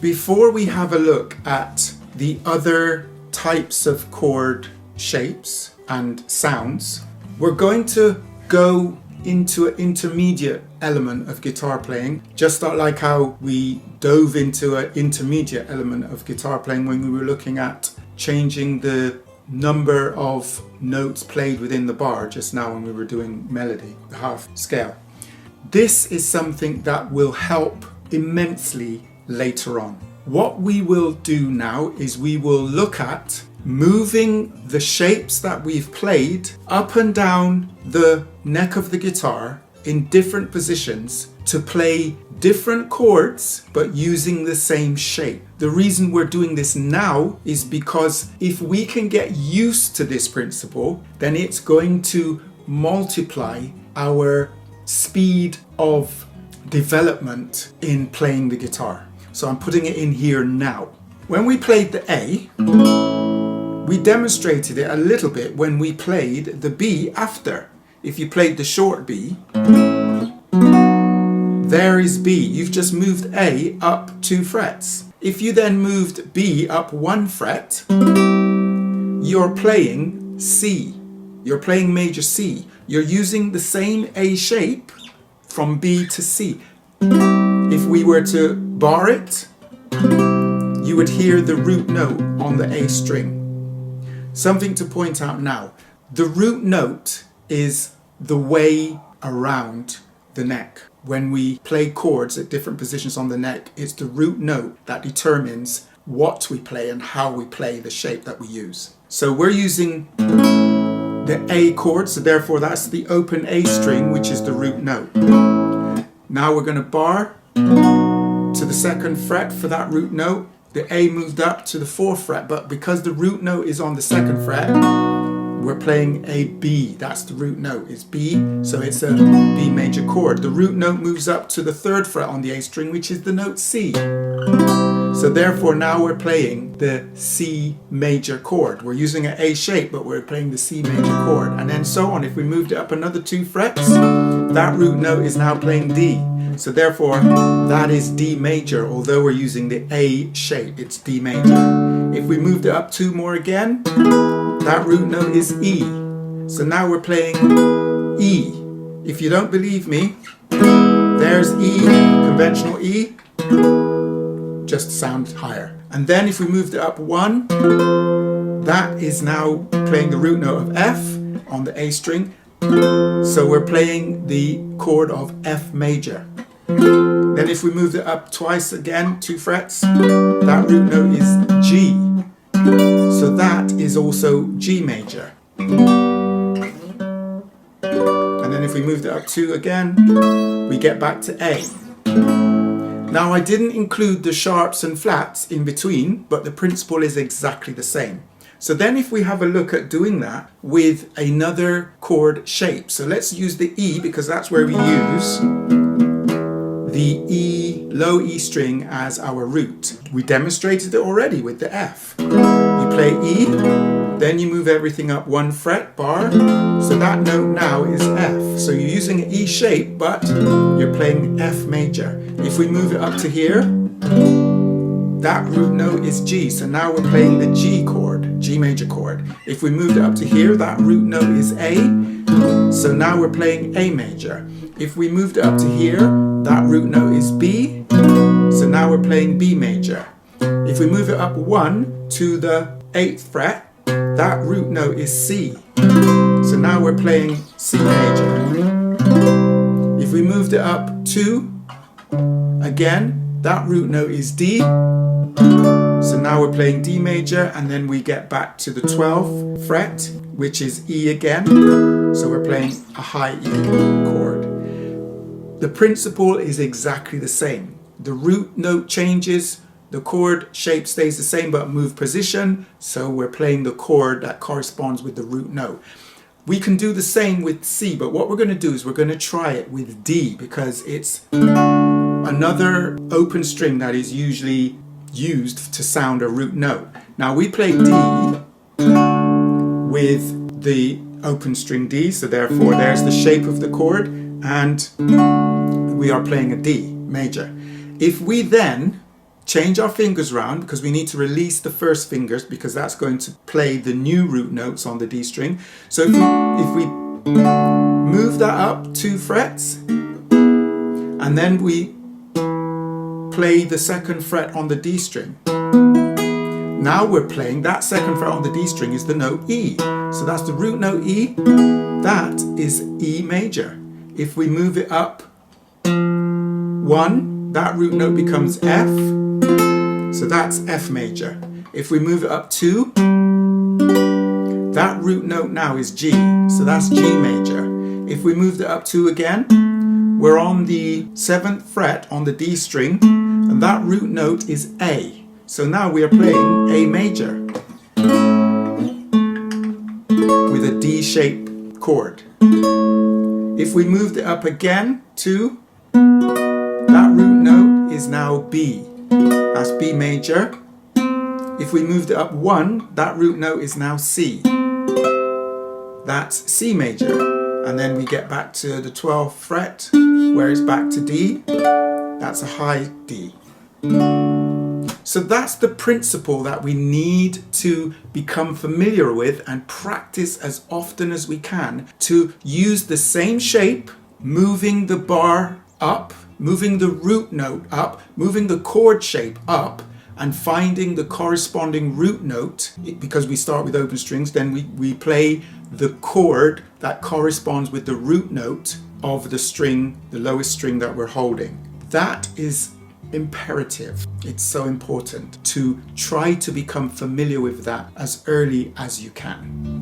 Before we have a look at the other types of chord shapes and sounds, we're going to go into an intermediate element of guitar playing, just like how we dove into an intermediate element of guitar playing when we were looking at changing the number of notes played within the bar just now when we were doing melody, the half scale. This is something that will help immensely later on. What we will do now is we will look at moving the shapes that we've played up and down the neck of the guitar in different positions to play different chords but using the same shape. The reason we're doing this now is because if we can get used to this principle, then it's going to multiply our speed of development in playing the guitar. So I'm putting it in here now. When we played the A, we demonstrated it a little bit when we played the B after. If you played the short B, there is B. You've just moved A up 2 frets. If you then moved B up 1 fret, you're playing C. You're playing major C. You're using the same A shape from B to C. If we were to bar it, you would hear the root note on the A string. Something to point out now. The root note is the way around the neck. When we play chords at different positions on the neck, it's the root note that determines what we play and how we play the shape that we use. So we're using the A chord, so therefore that's the open A string, which is the root note. Now we're going to bar to the 2nd fret for that root note. The A moved up to the 4th fret, but because the root note is on the 2nd fret, we're playing a B. That's the root note, is B, so it's a B major chord. The root note moves up to the 3rd fret on the A string, which is the note C. So therefore now we're playing the C major chord. We're using an A shape, but we're playing the C major chord. And then so on. If we moved it up another 2 frets, that root note is now playing D. So therefore, that is D major, although we're using the A shape, it's D major. If we moved it up 2 more again, that root note is E. So now we're playing E. If you don't believe me, there's E, conventional E, just sound higher. And then if we moved it up 1, that is now playing the root note of F on the A string. So we're playing the chord of F major. Then if we moved it up twice again, 2 frets, that root note is G. So that is also G major. And then if we moved it up 2 again, we get back to A. Now I didn't include the sharps and flats in between, but the principle is exactly the same. So then if we have a look at doing that with another chord shape. So let's use the E because that's where we use the E, low E string as our root. We demonstrated it already with the F. You play E, then you move everything up 1 fret, bar, so that note now is F. So you're using an E shape, but you're playing F major. If we move it up to here, that root note is G, so now we're playing the G chord, G major chord. If we moved it up to here, that root note is A, so now we're playing A major. If we moved it up to here, that root note is B, so now we're playing B major. If we move it up 1 to the 8th fret, that root note is C, so now we're playing C major. If we moved it up 2, again, that root note is D, so now we're playing D major, and then we get back to the 12th fret, which is E again, so we're playing a high E chord. The principle is exactly the same. The root note changes, the chord shape stays the same but move position, so we're playing the chord that corresponds with the root note. We can do the same with C, but what we're going to do is we're going to try it with D because it's another open string that is usually used to sound a root note. Now we play D with the open string D, so therefore there's the shape of the chord, and we are playing a D major. If we then change our fingers round because we need to release the first fingers because that's going to play the new root notes on the D string. So if we move that up 2 frets and then we play the 2nd fret on the D string. Now we're playing that 2nd fret on the D string is the note E. So that's the root note E. That is E major. If we move it up 1, that root note becomes F. So that's F major. If we move it up 2, that root note now is G. So that's G major. If we moved it up 2 again, we're on the 7th fret on the D string, and that root note is A. So now we are playing A major with a D-shaped chord. If we moved it up again 2, that root note is now B. That's B major. If we moved it up 1, that root note is now C. That's C major. And then we get back to the 12th fret where it's back to D. That's a high D. So that's the principle that we need to become familiar with and practice as often as we can to use the same shape, moving the bar up, moving the root note up, moving the chord shape up, and finding the corresponding root note. Because we start with open strings, then we play the chord that corresponds with the root note of the string, the lowest string that we're holding. That is imperative. It's so important to try to become familiar with that as early as you can.